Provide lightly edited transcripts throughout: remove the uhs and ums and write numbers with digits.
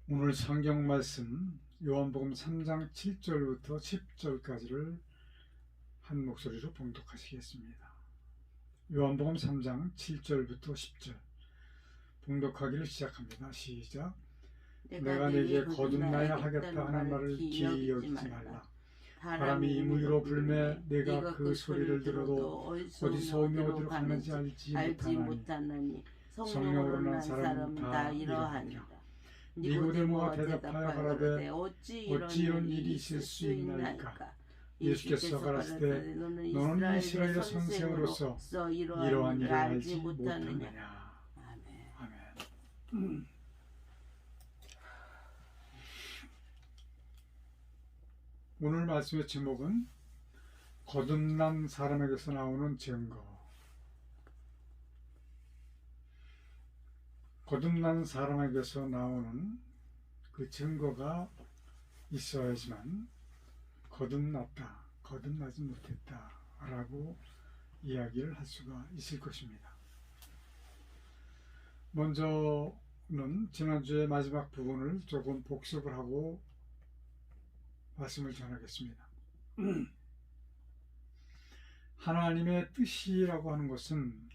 오늘 성경 말씀 요한복음 3장 7절부터 10절까지를 한 목소리로 봉독하시겠습니다. 요한복음 3장 7절부터 10절 봉독하기를 시작합니다. 시작. 내가 네게 거듭나야 하겠다 하는 말을 기이 여기지 말라. 바람이 이무리로 불매 내가 그 소리를 들어도 어디서 오며 어디로 가는지 알지 못하나니 성령으로 난 사람은 다 이러하니라. 니고데모가 대답하여 가라되 어찌 이런 일이 있을 수 있나이까. 예수께서 가라사대 너는 이스라엘의 선생으로서 이러한 일을 알지 못하느냐. 아멘. 오늘 말씀의 제목은 거듭난 사람에게서 나오는 증거. 거듭난 사람에게서 나오는 그 증거가 있어야지만 거듭났다, 거듭나지 못했다 라고 이야기를 할 수가 있을 것입니다. 먼저는 지난주의 마지막 부분을 조금 복습을 하고 말씀을 전하겠습니다. 하나님의 뜻이라고 하는 것은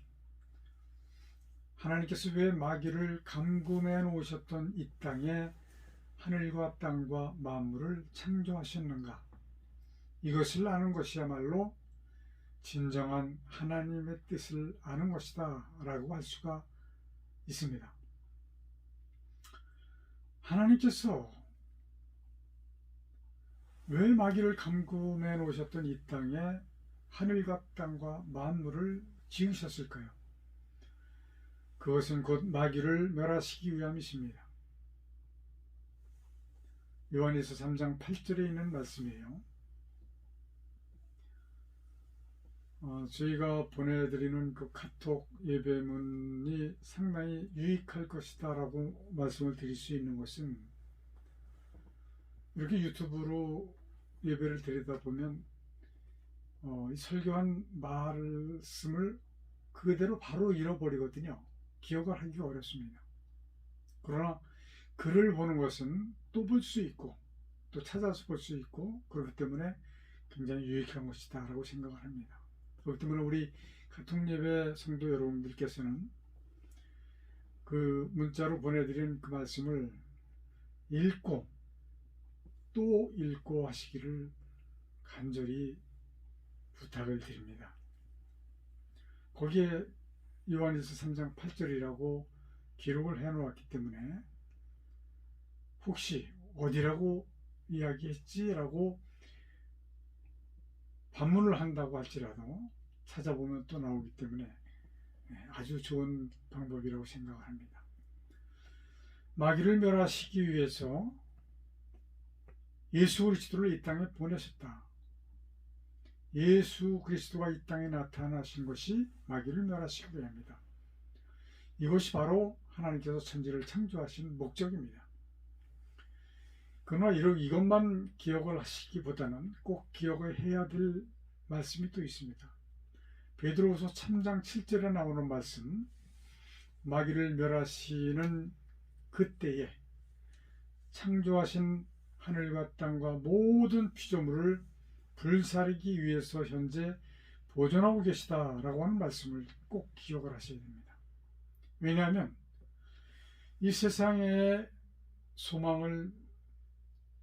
하나님께서 왜 마귀를 감금해 놓으셨던 이 땅에 하늘과 땅과 만물을 창조하셨는가? 이것을 아는 것이야말로 진정한 하나님의 뜻을 아는 것이다 라고 할 수가 있습니다. 하나님께서 왜 마귀를 감금해 놓으셨던 이 땅에 하늘과 땅과 만물을 지으셨을까요? 그것은 곧 마귀를 멸하시기 위함이십니다. 요한일서 3장 8절에 있는 말씀이에요. 저희가 보내드리는 그 카톡 예배문이 상당히 유익할 것이다 라고 말씀을 드릴 수 있는 것은 이렇게 유튜브로 예배를 드리다 보면 설교한 말씀을 그대로 바로 잃어버리거든요. 기억을 하기가 어렵습니다. 그러나 글을 보는 것은 또 볼 수 있고 또 찾아서 볼 수 있고 그렇기 때문에 굉장히 유익한 것이다 라고 생각을 합니다. 그렇기 때문에 우리 카톡예배 성도 여러분들께서는 그 문자로 보내드린 그 말씀을 읽고 또 읽고 하시기를 간절히 부탁을 드립니다. 거기에 요한일서 3장 8절이라고 기록을 해놓았기 때문에 혹시 어디라고 이야기했지라고 반문을 한다고 할지라도 찾아보면 또 나오기 때문에 아주 좋은 방법이라고 생각을 합니다. 마귀를 멸하시기 위해서 예수 그리스도를 이 땅에 보내셨다. 예수 그리스도가 이 땅에 나타나신 것이 마귀를 멸하시기 위함이다. 이것이 바로 하나님께서 천지를 창조하신 목적입니다. 그러나 이것만 기억을 하시기보다는 꼭 기억을 해야 될 말씀이 또 있습니다. 베드로후서 3장 7절에 나오는 말씀, 마귀를 멸하시는 그때에 창조하신 하늘과 땅과 모든 피조물을 불사르기 위해서 현재 보존하고 계시다라고 하는 말씀을 꼭 기억을 하셔야 됩니다. 왜냐하면 이 세상에 소망을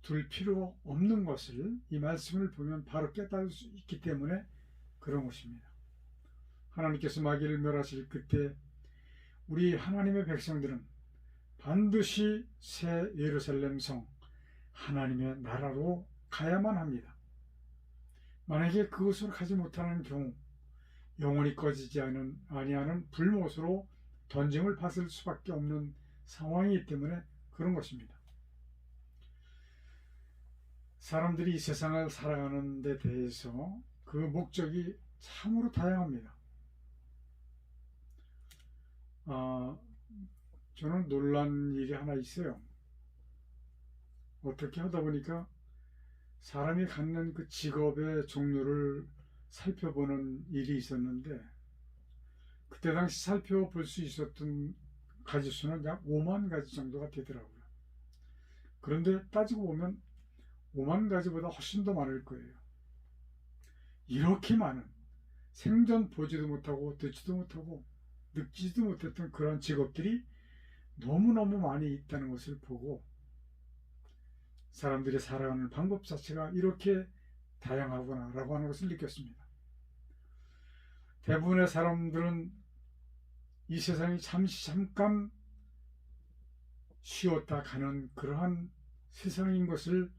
둘 필요 없는 것을 이 말씀을 보면 바로 깨달을 수 있기 때문에 그런 것입니다. 하나님께서 마귀를 멸하실 그때 우리 하나님의 백성들은 반드시 새 예루살렘 성 하나님의 나라로 가야만 합니다. 만약에 그것으로 가지 못하는 경우 영원히 꺼지지 아니하는 불못으로 던짐을 받을 수밖에 없는 상황이기 때문에 그런 것입니다. 사람들이 이 세상을 살아가는 데 대해서 그 목적이 참으로 다양합니다. 저는 놀란 일이 하나 있어요. 어떻게 하다 보니까 사람이 갖는 그 직업의 종류를 살펴보는 일이 있었는데 그때 당시 살펴볼 수 있었던 가지수는 약 5만 가지 정도가 되더라고요. 그런데 따지고 보면 5만 가지보다 훨씬 더 많을 거예요. 이렇게 많은 생전 보지도 못하고 듣지도 못하고 느끼지도 못했던 그런 직업들이 너무너무 많이 있다는 것을 보고 사람들이 살아가는 방법 자체가 이렇게 다양하구나 라고 하는 것을 느꼈습니다. 대부분의 사람들은 이 세상이 잠깐 쉬었다 가는 그러한 세상인 것을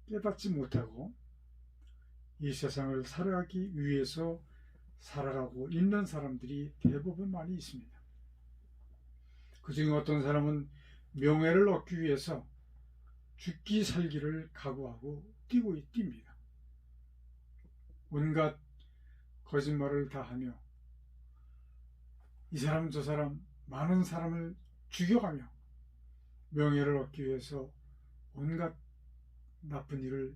깨닫지 못하고 이 세상을 살아가기 위해서 살아가고 있는 사람들이 대부분 많이 있습니다. 그중에 어떤 사람은 명예를 얻기 위해서 죽기 살기를 각오하고 뜁니다. 온갖 거짓말을 다 하며 이 사람 저 사람 많은 사람을 죽여가며 명예를 얻기 위해서 온갖 나쁜 일을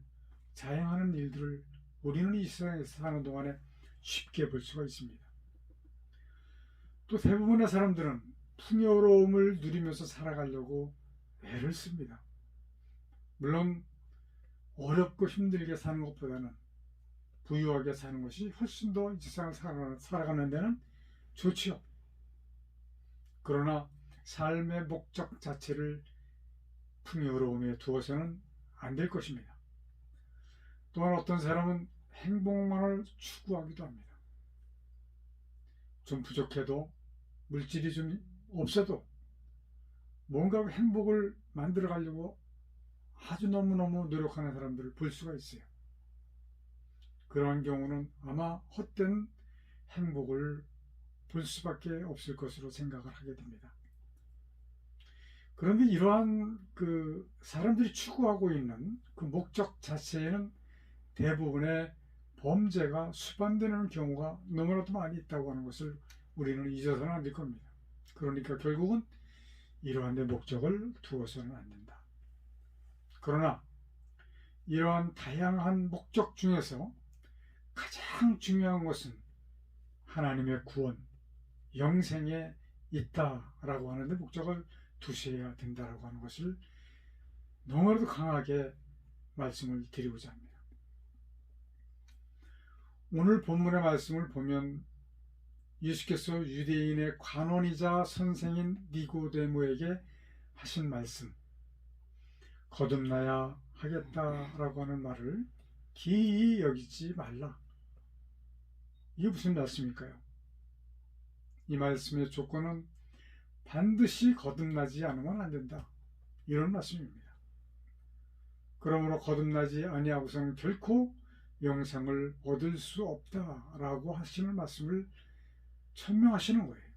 자행하는 일들을 우리는 이 세상에서 사는 동안에 쉽게 볼 수가 있습니다. 또 대부분의 사람들은 풍요로움을 누리면서 살아가려고 애를 씁니다. 물론 어렵고 힘들게 사는 것보다는 부유하게 사는 것이 훨씬 더 이 세상을 살아가는 데는 좋지요. 그러나 삶의 목적 자체를 풍요로움에 두어서는 안 될 것입니다. 또한 어떤 사람은 행복만을 추구하기도 합니다. 좀 부족해도 물질이 좀 없어도 뭔가 행복을 만들어 가려고 아주 너무너무 노력하는 사람들을 볼 수가 있어요. 그러한 경우는 아마 헛된 행복을 볼 수밖에 없을 것으로 생각을 하게 됩니다. 그런데 이러한 사람들이 추구하고 있는 그 목적 자체에는 대부분의 범죄가 수반되는 경우가 너무나도 많이 있다고 하는 것을 우리는 잊어서는 안 될 겁니다. 그러니까 결국은 이러한 데 목적을 두어서는 안 된다. 그러나 이러한 다양한 목적 중에서 가장 중요한 것은 하나님의 구원, 영생에 있다라고 하는데 목적을 두셔야 된다라고 하는 것을 너무나도 강하게 말씀을 드리고자 합니다. 오늘 본문의 말씀을 보면 예수께서 유대인의 관원이자 선생인 니고데모에게 하신 말씀, 거듭나야 하겠다라고 하는 말을 기이 여기지 말라. 이게 무슨 말씀일까요? 이 말씀의 조건은 반드시 거듭나지 않으면 안 된다. 이런 말씀입니다. 그러므로 거듭나지 아니하고서는 결코 영생을 얻을 수 없다라고 하시는 말씀을 천명하시는 거예요.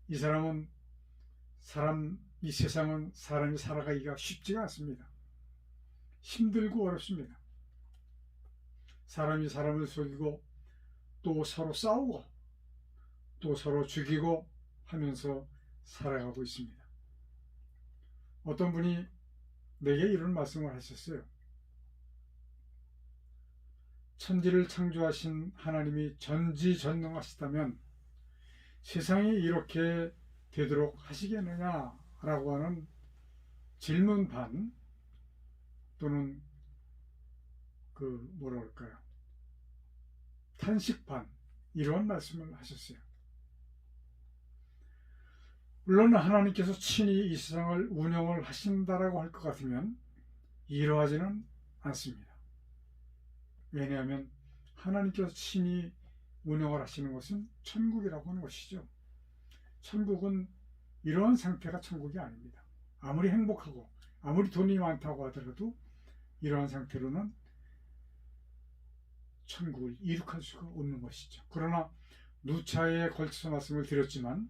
이 세상은 사람이 살아가기가 쉽지가 않습니다. 힘들고 어렵습니다. 사람이 사람을 속이고 또 서로 싸우고 또 서로 죽이고 하면서 살아가고 있습니다. 어떤 분이 내게 이런 말씀을 하셨어요. 천지를 창조하신 하나님이 전지전능하시다면 세상이 이렇게 되도록 하시겠느냐라고 하는 질문 반 또는 탄식 반 이런 말씀을 하셨어요. 물론 하나님께서 친히 이 세상을 운영을 하신다라고 할 것 같으면 이러하지는 않습니다. 왜냐하면 하나님께서 친히 운영을 하시는 것은 천국이라고 하는 것이죠. 천국은 이러한 상태가 천국이 아닙니다. 아무리 행복하고 아무리 돈이 많다고 하더라도 이러한 상태로는 천국을 이룩할 수가 없는 것이죠. 그러나 누차에 걸쳐서 말씀을 드렸지만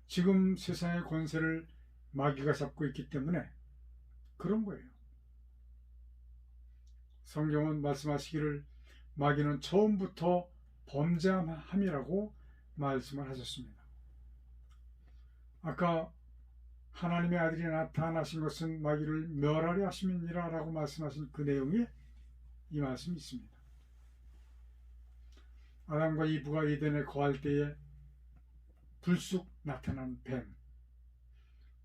지금 세상의 권세를 마귀가 잡고 있기 때문에 그런 거예요. 성경은 말씀하시기를 마귀는 처음부터 범죄함이라고 말씀을 하셨습니다. 아까 하나님의 아들이 나타나신 것은 마귀를 멸하려 하심이니라 라고 말씀하신 그 내용에 이 말씀이 있습니다. 아담과 이브가 에덴에 거할 때에 불쑥 나타난 뱀,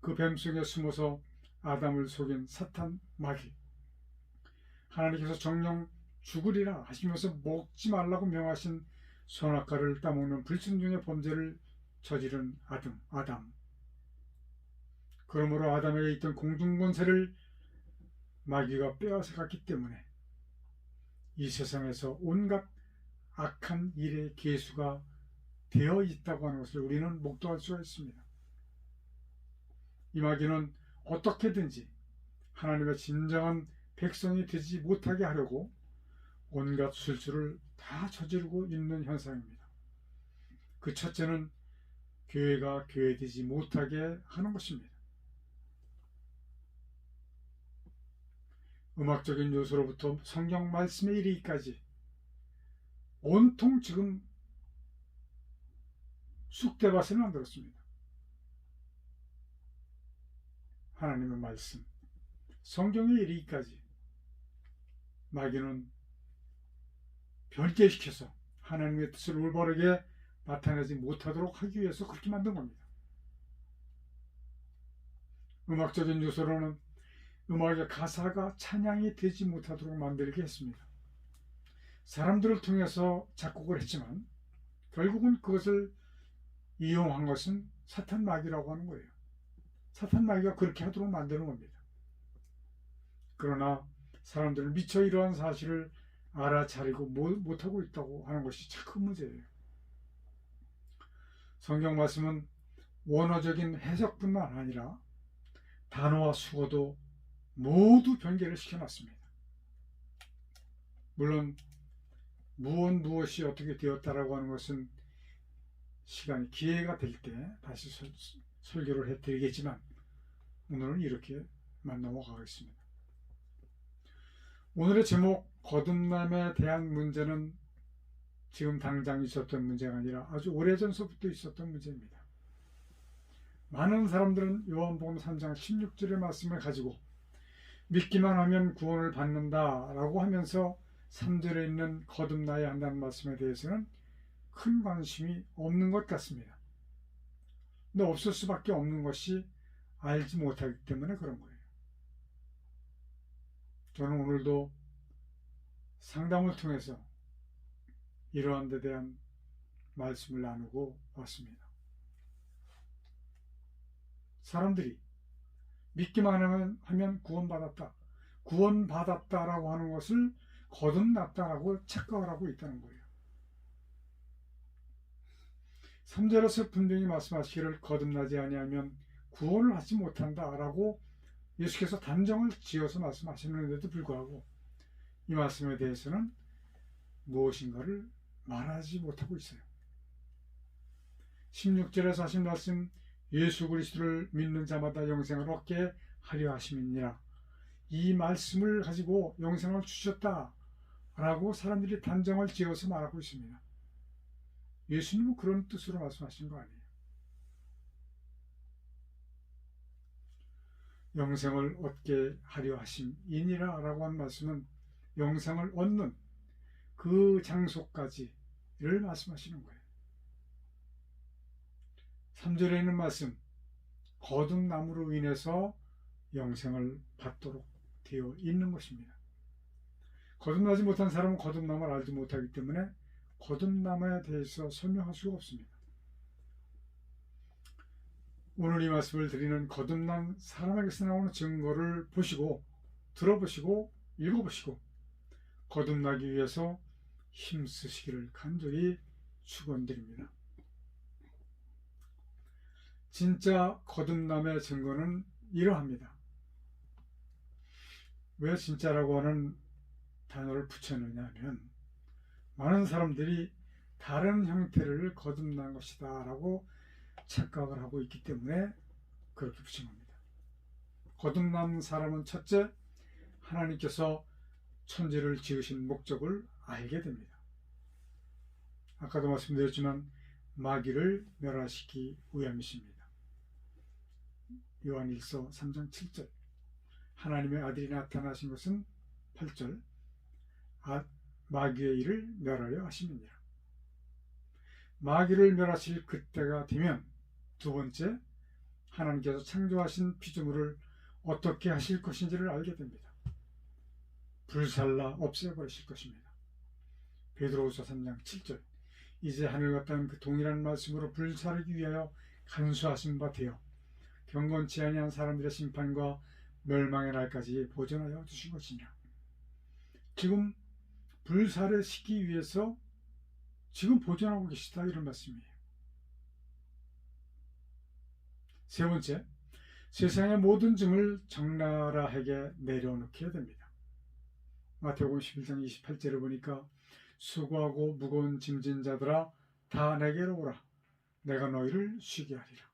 그 뱀 속에 숨어서 아담을 속인 사탄 마귀, 하나님께서 정령 죽으리라 하시면서 먹지 말라고 명하신 선악과를 따먹는 불순종의 범죄를 저지른 아담. 그러므로 아담에게 있던 공중권세를 마귀가 빼앗아갔기 때문에 이 세상에서 온갖 악한 일의 계수가 되어 있다고 하는 것을 우리는 목도할 수가 있습니다. 이 마귀는 어떻게든지 하나님의 진정한 백성이 되지 못하게 하려고 온갖 술수를 다 저지르고 있는 현상입니다. 그 첫째는 교회가 교회되지 못하게 하는 것입니다. 음악적인 요소로부터 성경 말씀에 이르기까지 온통 지금 쑥대밭을 만들었습니다. 하나님의 말씀, 성경에 이르기까지 마귀는 변개시켜서 하나님의 뜻을 올바르게 나타내지 못하도록 하기 위해서 그렇게 만든 겁니다. 음악적인 요소로는 음악의 가사가 찬양이 되지 못하도록 만들게 했습니다. 사람들을 통해서 작곡을 했지만 결국은 그것을 이용한 것은 사탄 마귀라고 하는 거예요. 사탄 마귀가 그렇게 하도록 만드는 겁니다. 그러나 사람들은 미처 이러한 사실을 알아차리고 못하고 있다고 하는 것이 참 큰 문제예요. 성경 말씀은 원어적인 해석뿐만 아니라 단어와 수어도 모두 변개를 시켜놨습니다. 물론 무엇이 어떻게 되었다라고 하는 것은 시간이 기회가 될 때 다시 설교를 해드리겠지만 오늘은 이렇게만 넘어가겠습니다. 오늘의 제목 거듭남에 대한 문제는 지금 당장 있었던 문제가 아니라 아주 오래전서부터 있었던 문제입니다. 많은 사람들은 요한복음 3장 16절의 말씀을 가지고 믿기만 하면 구원을 받는다라고 하면서 3절에 있는 거듭나야 한다는 말씀에 대해서는 큰 관심이 없는 것 같습니다. 근데 없을 수밖에 없는 것이 알지 못하기 때문에 그런 거예요. 저는 오늘도 상담을 통해서 이러한 데 대한 말씀을 나누고 왔습니다. 사람들이 믿기만 하면 구원받았다라고 하는 것을 거듭났다라고 착각을 하고 있다는 거예요. 3절에서 분명히 말씀하시기를 거듭나지 아니하면 구원을 하지 못한다라고 예수께서 단정을 지어서 말씀하시는데도 불구하고 이 말씀에 대해서는 무엇인가를 말하지 못하고 있어요. 16절에서 하신 말씀, 예수 그리스도를 믿는 자마다 영생을 얻게 하려 하심이니라. 이 말씀을 가지고 영생을 주셨다라고 사람들이 단정을 지어서 말하고 있습니다. 예수님은 그런 뜻으로 말씀하신 거 아니에요. 영생을 얻게 하려 하심이니라 라고 한 말씀은 영생을 얻는 그 장소까지를 말씀하시는 거예요. 3절에 있는 말씀, 거듭남으로 인해서 영생을 받도록 되어 있는 것입니다. 거듭나지 못한 사람은 거듭남을 알지 못하기 때문에 거듭남에 대해서 설명할 수가 없습니다. 오늘 이 말씀을 드리는 거듭난 사람에게서 나오는 증거를 보시고 들어보시고 읽어보시고 거듭나기 위해서 힘쓰시기를 간절히 축원드립니다. 진짜 거듭남의 증거는 이러합니다. 왜 진짜라고 하는 단어를 붙였느냐 하면 많은 사람들이 다른 형태를 거듭난 것이다 라고 착각을 하고 있기 때문에 그렇게 붙인 겁니다. 거듭난 사람은 첫째, 하나님께서 천지를 지으신 목적을 알게 됩니다. 아까도 말씀드렸지만 마귀를 멸하시기 위함이십니다. 요한일서 3장 7절, 하나님의 아들이 나타나신 것은 8절, 마귀의 일을 멸하려 하심이니라. 마귀를 멸하실 그때가 되면 두 번째, 하나님께서 창조하신 피조물을 어떻게 하실 것인지를 알게 됩니다. 불살라 없애버리실 것입니다. 베드로후서 3장 7절 이제 하늘과 땅은 그 동일한 말씀으로 불사르기 위하여 간수하신 바 되어 경건치 아니한 사람들의 심판과 멸망의 날까지 보존하여 두신 것이냐. 지금 불사르시기 위해서 지금 보존하고 계시다, 이런 말씀이에요. 세 번째, 세상의 모든 짐을 적나라하게 내려놓게 됩니다. 마태복음 11장 28절을 보니까 수고하고 무거운 짐진 자들아 다 내게로 오라. 내가 너희를 쉬게 하리라.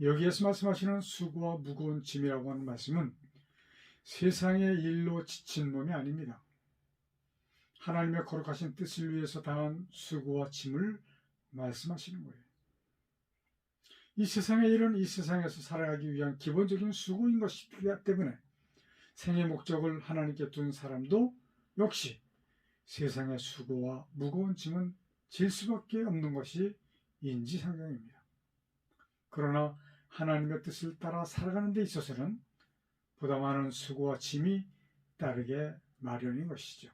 여기에서 말씀하시는 수고와 무거운 짐이라고 하는 말씀은 세상의 일로 지친 몸이 아닙니다. 하나님의 거룩하신 뜻을 위해서 당한 수고와 짐을 말씀하시는 거예요. 이 세상의 일은 이 세상에서 살아가기 위한 기본적인 수고인 것이기 때문에 생의 목적을 하나님께 둔 사람도 역시 세상의 수고와 무거운 짐은 질 수밖에 없는 것이 인지상정입니다. 그러나 하나님의 뜻을 따라 살아가는 데 있어서는 보다 많은 수고와 짐이 따르게 마련인 것이죠.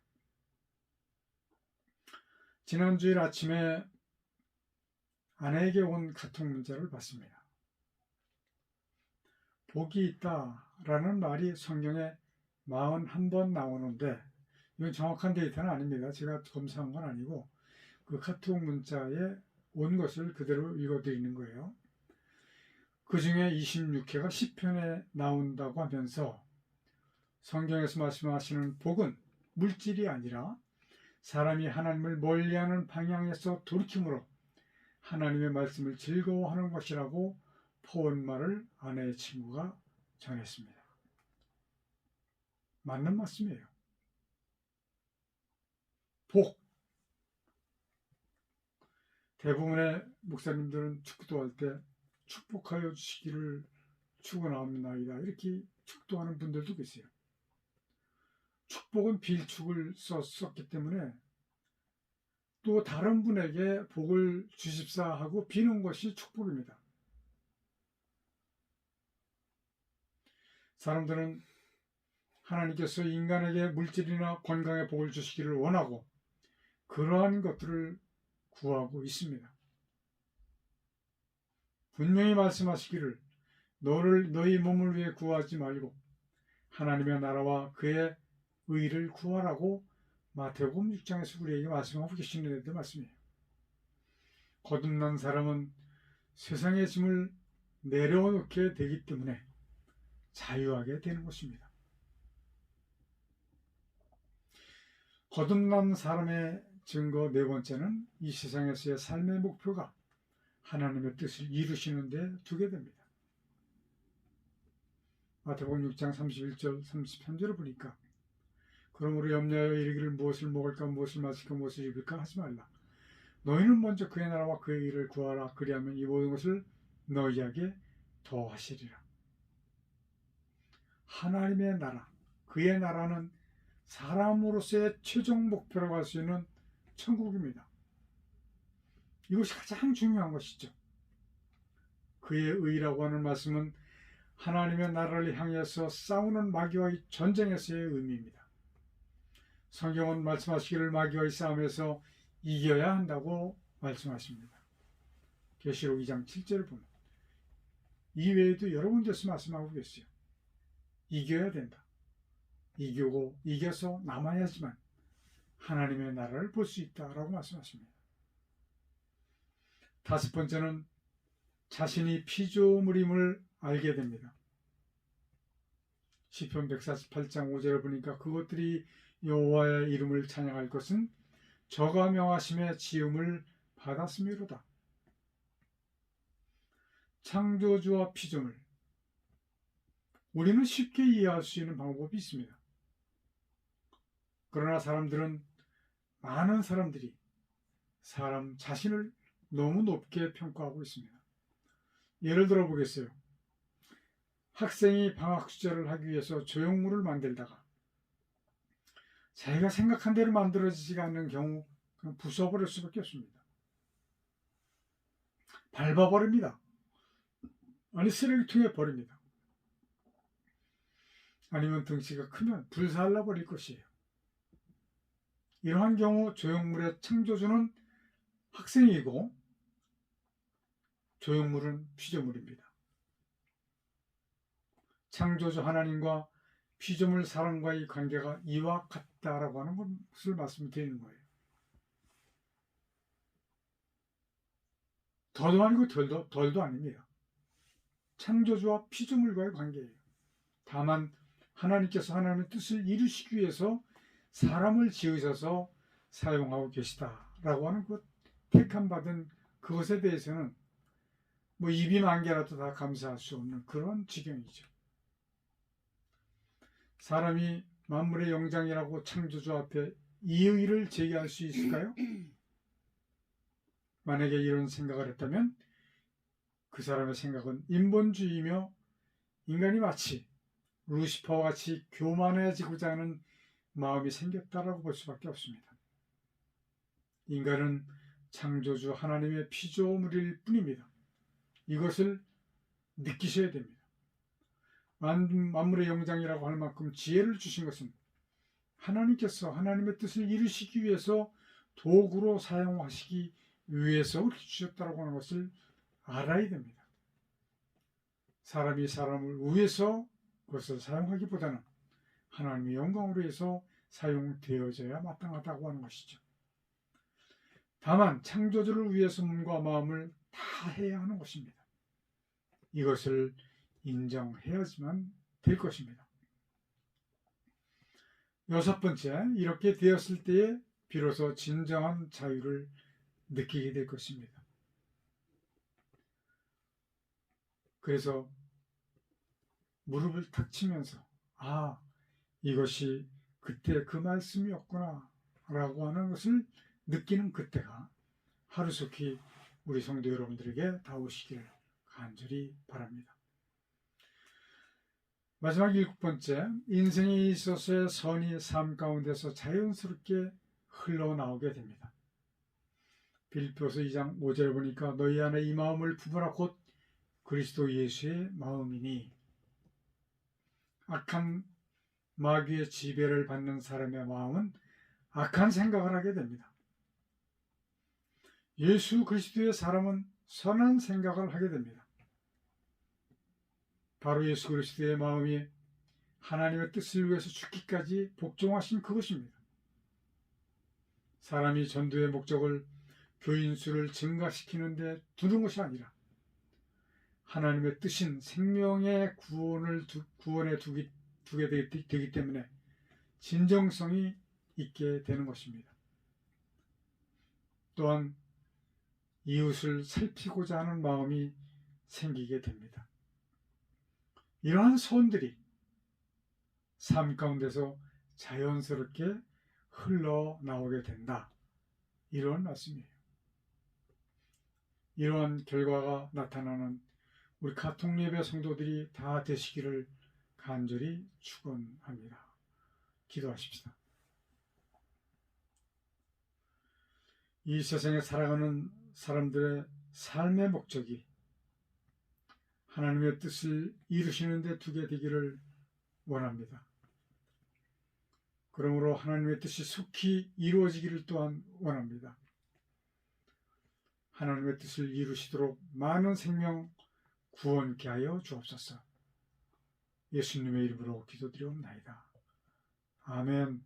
지난주일 아침에 아내에게 온 카톡 문자를 봤습니다. 복이 있다라는 말이 성경에 41번 나오는데 이건 정확한 데이터는 아닙니다. 제가 검사한 건 아니고 그 카톡 문자에 온 것을 그대로 읽어드리는 거예요. 그 중에 26회가 시편에 나온다고 하면서 성경에서 말씀하시는 복은 물질이 아니라 사람이 하나님을 멀리하는 방향에서 돌이킴으로 하나님의 말씀을 즐거워하는 것이라고 포온 말을 아내의 친구가 전했습니다. 맞는 말씀이에요. 복. 대부분의 목사님들은 축도할 때 축복하여 주시기를 축원하옵나이다 이렇게 축도하는 분들도 계세요. 축복은 빌축을 썼기 때문에 또 다른 분에게 복을 주십사 하고 비는 것이 축복입니다. 사람들은 하나님께서 인간에게 물질이나 건강의 복을 주시기를 원하고 그러한 것들을 구하고 있습니다. 분명히 말씀하시기를 너희 몸을 위해 구하지 말고 하나님의 나라와 그의 의를 구하라고 마태복음 6장에서 우리에게 말씀하고 계시는 데 말씀이에요. 거듭난 사람은 세상의 짐을 내려놓게 되기 때문에 자유하게 되는 것입니다. 거듭난 사람의 증거 네 번째는 이 세상에서의 삶의 목표가 하나님의 뜻을 이루시는 데 두게 됩니다. 마태복음 6장 31절 33절을 보니까 그러므로 염려하여 이르기를 무엇을 먹을까 무엇을 마실까 무엇을 입을까 하지 말라. 너희는 먼저 그의 나라와 그의 일을 구하라. 그리하면 이 모든 것을 너희에게 더하시리라. 하나님의 나라, 그의 나라는 사람으로서의 최종 목표라고 할 수 있는 천국입니다. 이것이 가장 중요한 것이죠. 그의 의라고 하는 말씀은 하나님의 나라를 향해서 싸우는 마귀와의 전쟁에서의 의미입니다. 성경은 말씀하시기를 마귀와의 싸움에서 이겨야 한다고 말씀하십니다. 계시록 2장 7절을 보면 이외에도 여러 군데서 말씀하고 계세요. 이겨야 된다. 이겨서 남아야지만 하나님의 나라를 볼 수 있다라고 말씀하십니다. 다섯 번째는 자신이 피조물임을 알게 됩니다. 시편 148장 5절을 보니까 그것들이 여호와의 이름을 찬양할 것은 저가 명하심의 지음을 받았음이로다. 창조주와 피조물, 우리는 쉽게 이해할 수 있는 방법이 있습니다. 그러나 많은 사람들이 사람 자신을 너무 높게 평가하고 있습니다. 예를 들어 보겠어요. 학생이 방학 숙제를 하기 위해서 조형물을 만들다가 자기가 생각한 대로 만들어지지가 않는 경우 그냥 부숴버릴 수밖에 없습니다. 밟아버립니다. 아니 쓰레기통에 버립니다. 아니면 덩치가 크면 불살라 버릴 것이에요. 이러한 경우 조형물의 창조주는 학생이고 조형물은 피조물입니다. 창조주 하나님과 피조물 사람과의 관계가 이와 같다라고 하는 것을 말씀드리는 거예요. 더도 아니고 덜도 아닙니다. 창조주와 피조물과의 관계예요. 다만 하나님께서 하나님의 뜻을 이루시기 위해서 사람을 지으셔서 사용하고 계시다라고 하는 그 택함 받은 그것에 대해서는 뭐 입이 만 개라도 다 감사할 수 없는 그런 지경이죠. 사람이 만물의 영장이라고 창조주 앞에 이의를 제기할 수 있을까요? 만약에 이런 생각을 했다면 그 사람의 생각은 인본주의이며 인간이 마치 루시퍼와 같이 교만해지고자 하는 마음이 생겼다라고 볼 수밖에 없습니다. 인간은 창조주 하나님의 피조물일 뿐입니다. 이것을 느끼셔야 됩니다. 만물의 영장이라고 할 만큼 지혜를 주신 것은 하나님께서 하나님의 뜻을 이루시기 위해서 도구로 사용하시기 위해서 그렇게 주셨다고 하는 것을 알아야 됩니다. 사람이 사람을 위해서 그것을 사용하기보다는 하나님의 영광으로 해서 사용되어져야 마땅하다고 하는 것이죠. 다만 창조주를 위해서 몸과 마음을 다 해야 하는 것입니다. 이것을 인정해야지만 될 것입니다. 여섯 번째, 이렇게 되었을 때에 비로소 진정한 자유를 느끼게 될 것입니다. 그래서 무릎을 탁 치면서 이것이 그때 그 말씀이었구나 라고 하는 것을 느끼는 그때가 하루속히 우리 성도 여러분들에게 다 오시기를 간절히 바랍니다. 마지막 일곱 번째, 인생에 있어서의 선이 삶 가운데서 자연스럽게 흘러나오게 됩니다. 빌립보서 2장 5절에 보니까 너희 안에 이 마음을 품으라 곧 그리스도 예수의 마음이니, 악한 마귀의 지배를 받는 사람의 마음은 악한 생각을 하게 됩니다. 예수 그리스도의 사람은 선한 생각을 하게 됩니다. 바로 예수 그리스도의 마음이 하나님의 뜻을 위해서 죽기까지 복종하신 그것입니다. 사람이 전도의 목적을 교인 수를 증가시키는 데 두는 것이 아니라 하나님의 뜻인 생명의 구원에 두게 되기 때문에 진정성이 있게 되는 것입니다. 또한 이웃을 살피고자 하는 마음이 생기게 됩니다. 이러한 소원들이 삶 가운데서 자연스럽게 흘러나오게 된다. 이런 말씀이에요. 이러한 결과가 나타나는 우리 가통예배 성도들이 다 되시기를 간절히 축원합니다. 기도하십시다. 이 세상에 살아가는 사람들의 삶의 목적이 하나님의 뜻을 이루시는 데 두게 되기를 원합니다. 그러므로 하나님의 뜻이 속히 이루어지기를 또한 원합니다. 하나님의 뜻을 이루시도록 많은 생명 구원케 하여 주옵소서. 예수님의 이름으로 기도드리옵나이다. 아멘.